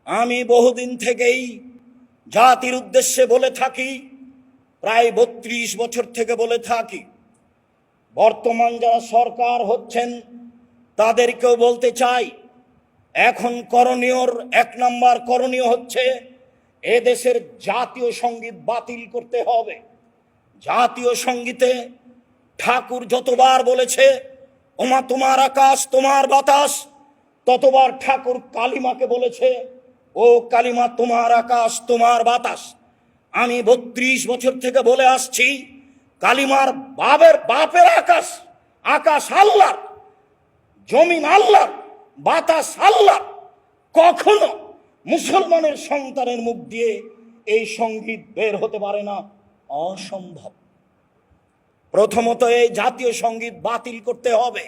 আমি বহুদিন থেকেই জাতির উদ্দেশ্যে বলে থাকি, প্রায় ৩২ বছর থেকে বলে থাকি। বর্তমান যারা সরকার হচ্ছেন তাদেরকেও বলতে চাই, এখন করণীয়র ১ নম্বর করণীয় হচ্ছে এদেশের জাতীয় সঙ্গীত বাতিল করতে হবে। জাতীয় সঙ্গীতে ঠাকুর যতবার বলেছে ওমা তোমার আকাশ তোমার বাতাস, ততবার ঠাকুর কালিমাকে বলেছে ও কালিমা তোমার আকাশ তোমার বাতাস। আমি ৩২ বছর থেকে বলে আসছি, কালিমার বাপের আকাশ, আকাশ আল্লাহ, জমিন আল্লাহ, বাতাস আল্লাহ। কখনো মুসলমানের সন্তানের মুখ দিয়ে এই সঙ্গীত বের হতে পারে না, অসম্ভব। প্রথমত এই জাতীয় সঙ্গীত বাতিল করতে হবে।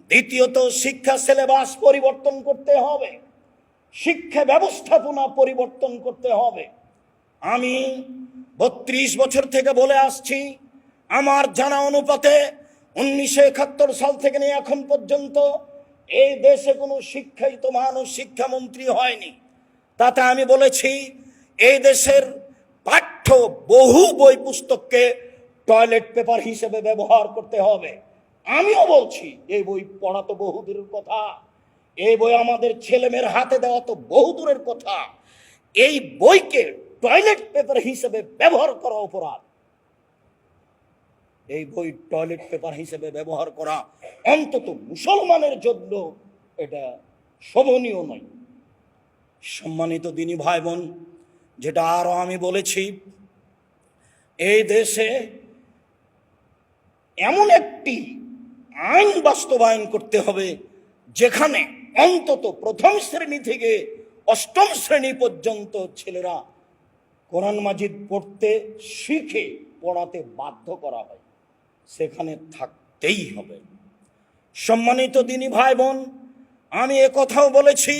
দ্বিতীয়ত শিক্ষা সিলেবাস পরিবর্তন করতে হবে, শিক্ষা ব্যবস্থাপনা পরিবর্তন করতে হবে। আমি ৩২ বছর থেকে বলে আসছি, আমার জানা অনুপাতে ১৯৭১ সাল থেকে নিয়ে এখন পর্যন্ত এই দেশে কোনো শিক্ষিত মানুষ শিক্ষামন্ত্রী হয়নি। তাতে আমি বলেছি এই দেশের পাঠ্য বহু বই পুস্তককে টয়লেট পেপার হিসেবে ব্যবহার করতে হবে। আমিও বলছি এই বই পড়া তো বহু দূরের কথা, এই বই আমাদের ছেলেমেয়ের হাতে দেওয়া তো বহু দূরের কথা। এই বইকে টয়লেট পেপার হিসেবে ব্যবহার করা অপরাধ। এই বই টয়লেট পেপার হিসেবে ব্যবহার করা অন্তত মুসলমানের জন্য এটা শোভনীয় নয়। সম্মানিত দিনী ভাই বোন, যেটা আরো আমি বলেছি, এই দেশে এমন একটি আইন বাস্তবায়ন করতে হবে যেখানে অন্তত প্রথম শ্রেণী থেকে অষ্টম শ্রেণী পর্যন্ত ছেলেরা কোরআন মাজিদ পড়তে শিখে পড়াতে বাধ্য করা হয়, সেখানে থাকতেই হবে। সম্মানিত দিনী ভাই বোন, আমি কথাও বলেছি,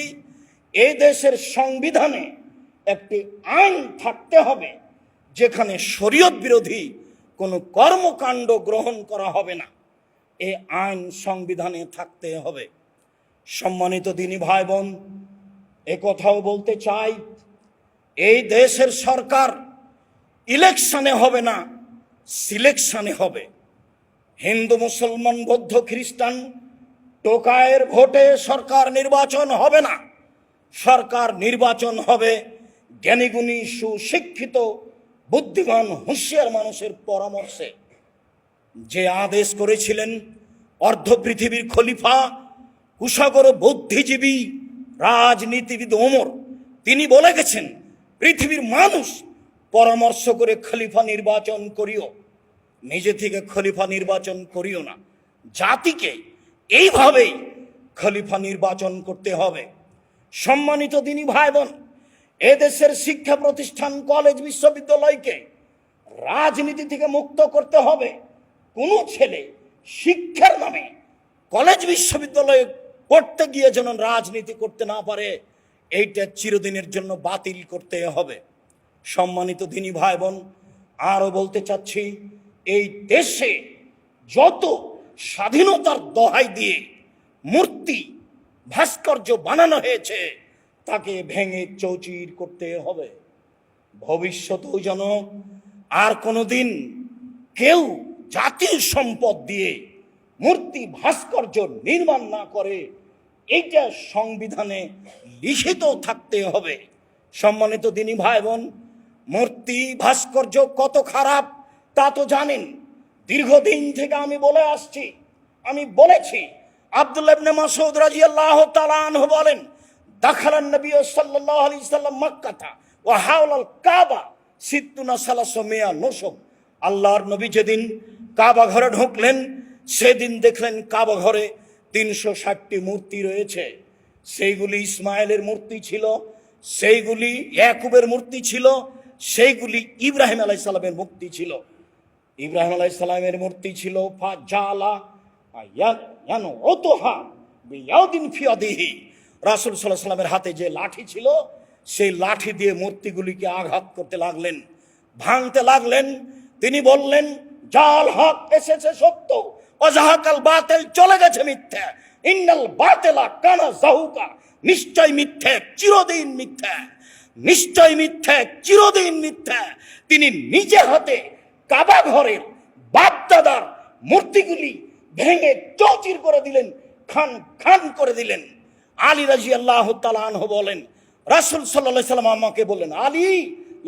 এই দেশের সংবিধানে একটি আইন থাকতে হবে যেখানে শরীয়ত বিরোধী কোনো কর্মকাণ্ড গ্রহণ করা হবে না। এই আইন সংবিধানে থাকতে হবে। সম্মানিত দিনী ভাই বোন, কথাও বলতে চাই, এই দেশের সরকার ইলেকশনে হবে না, সিলেকশনে হবে। হিন্দু মুসলমান বৌদ্ধ খ্রিস্টান টোকায়ের ভোটে সরকার নির্বাচন হবে না। সরকার নির্বাচন হবে জ্ঞানীগুণী সুশিক্ষিত বুদ্ধিমান হুঁশিয়ার মানুষের পরামর্শে। যে আদেশ করেছিলেন অর্ধ পৃথিবীর খলিফা কুশাগর বুদ্ধিজীবী রাজনীতিবিদ ওমর, তিনি বলে গেছেন পৃথিবীর মানুষ পরামর্শ করে খলিফা নির্বাচন করিও, নিজে থেকে খলিফা নির্বাচন করিও না। জাতিকে এইভাবেই খলিফা নির্বাচন করতে হবে। সম্মানিত দিনী ভাই বোন, এদেশের শিক্ষা প্রতিষ্ঠান কলেজ বিশ্ববিদ্যালয়কে রাজনীতি থেকে মুক্ত করতে হবে। কোনো ছেলে শিক্ষার নামে কলেজ বিশ্ববিদ্যালয়ে পড়তে গিয়ে যেন রাজনীতি করতে না পারে, এইটা চিরদিনের জন্য বাতিল করতে হবে। সম্মানিত দিনী ভাই বোন, আরো বলতে চাচ্ছি, এই দেশে যত স্বাধীনতার দোহাই দিয়ে মূর্তি ভাস্কর্য বানানো হয়েছে তাকে ভেঙে চৌচির করতে হবে। ভবিষ্যতেও যেন আর কোনোদিন কেউ জাতীয় সম্পদ দিয়ে মূর্তি ভাস্কর্য নির্মাণ না করে, এইটা সংবিধানে লিখিত থাকতে হবে। সম্মানিত দিনী ভাই বোন, মূর্তি ভাস্কর্য কত খারাপ তা তো জানেন। দীর্ঘদিন থেকে আমি বলে আসছি, আমি বলেছি, আব্দুল্লাহ ইবনে মাসউদ রাদিয়াল্লাহু তাআলা আনহু বলেন, দাখালান নবী সাল্লাল্লাহু আলাইহি সাল্লাম মক্কাতা ওয়া হাওলাল কাবা সিত্তুনা সালাসমিয়া নুসব। আল্লাহর নবী যেদিন কাবা ঘরে ঢুকলেন, সেদিন দেখলেন কাবা ঘরে ৩৬০টি মূর্তি রয়েছে। সেইগুলি ইসমাইলের মূর্তি ছিল, সেইগুলি ইয়াকুবের মূর্তি ছিল, সেইগুলি ইব্রাহিম আলাইহিস সালামের মূর্তি ছিল। ইব্রাহিম আলাইহিস সালামের মূর্তি ছিল ফাজালা ইয়ানো ওতোহা বিয়াউদিন ফিয়াদিহি। রাসূল সাল্লাল্লাহু আলাইহি সাল্লামের হাতে যে লাঠি ছিল, সেই লাঠি দিয়ে মূর্তিগুলিকে আঘাত করতে লাগলেন, ভাঙতে লাগলেন। তিনি বললেন, জাল হক এসেছে সত্য, অজাহাকাল বাতিল চলে গেছে মিথ্যা। ইন্নাল বাতিলা কানা যাহুকা, নিশ্চয় মিথ্যে, চিরদিন মিথ্যা, নিশ্চয় মিথ্যে, চিরদিন মিথ্যা। তিনি নিজে হাতে কাবা ঘরের বাপ-দাদার মূর্তিগুলি ভেঙে চৌচির করে দিলেন, খান খান করে দিলেন। আলী রাদিয়াল্লাহু তাআলা আনহু বলেন, রাসূল সাল্লাল্লাহু আলাইহি সাল্লাম আমাকে বললেন, আলী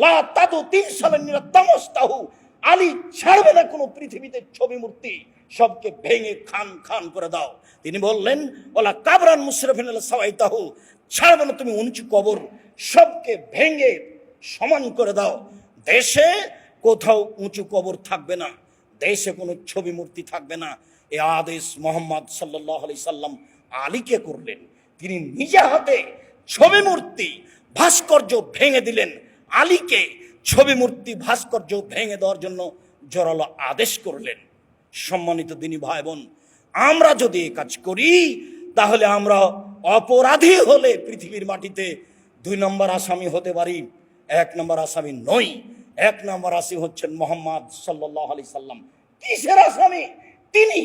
লা তাদু তিমসালান তামাস্তাহু, আলী ছাড়বে না কোনো পৃথিবীতে ছবি মূর্তি, সবকে ভেঙে খান খান করে দাও। তিনি বললেন, ওলা কাবরান মুশরিফিন সাওয়াইতাহু, ছাড়বে না তুমি উঁচু কবর, সবকে ভেঙে সমান করে দাও। দেশে কোথাও উঁচু কবর থাকবে না, দেশে কোনো ছবি মূর্তি থাকবে না। এ আদেশ মোহাম্মদ সাল্লাল্লাহু আলাইহি সাল্লাম আলীকে করলেন। তিনি নিজে হাতে ছবি মূর্তি ভাস্কর্য ভেঙে দিলেন। আলীকে ছবি মূর্তি ভাস্কর্য ভেঙে দেওয়ার জন্য জোরালো আদেশ করলেন। সম্মানিত দিনী ভাই বোন, আমরা যদি এই কাজ করি তাহলে আমরা অপরাধী হলে পৃথিবীর মাটিতে 2 নম্বর আসামি হতে পারি, 1 নম্বর আসামি নই। 1 নম্বর আসামি হচ্ছেন মোহাম্মদ সাল্লাল্লাহু আলাইহি সাল্লাম। কিসের আসামি? তিনি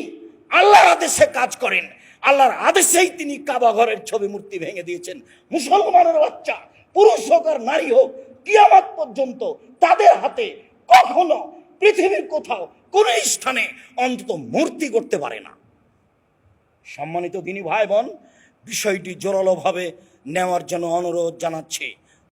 আল্লাহর আদেশে কাজ করেন, আল্লাহর আদেশেই তিনি কাবা ঘরের ছবি মূর্তি ভেঙে দিয়েছেন। মুসলমানের বাচ্চা, পুরুষ হোক আর নারী হোক, কিয়ামত পর্যন্ত তাদের হাতে কখনো পৃথিবীর কোথাও কোন স্থানে অন্তত মূর্তি করতে পারে না। সম্মানিত দিনী ভাই বোন, বিষয়টি জোরালোভাবে নেওয়ার জন্য অনুরোধ জানাচ্ছি।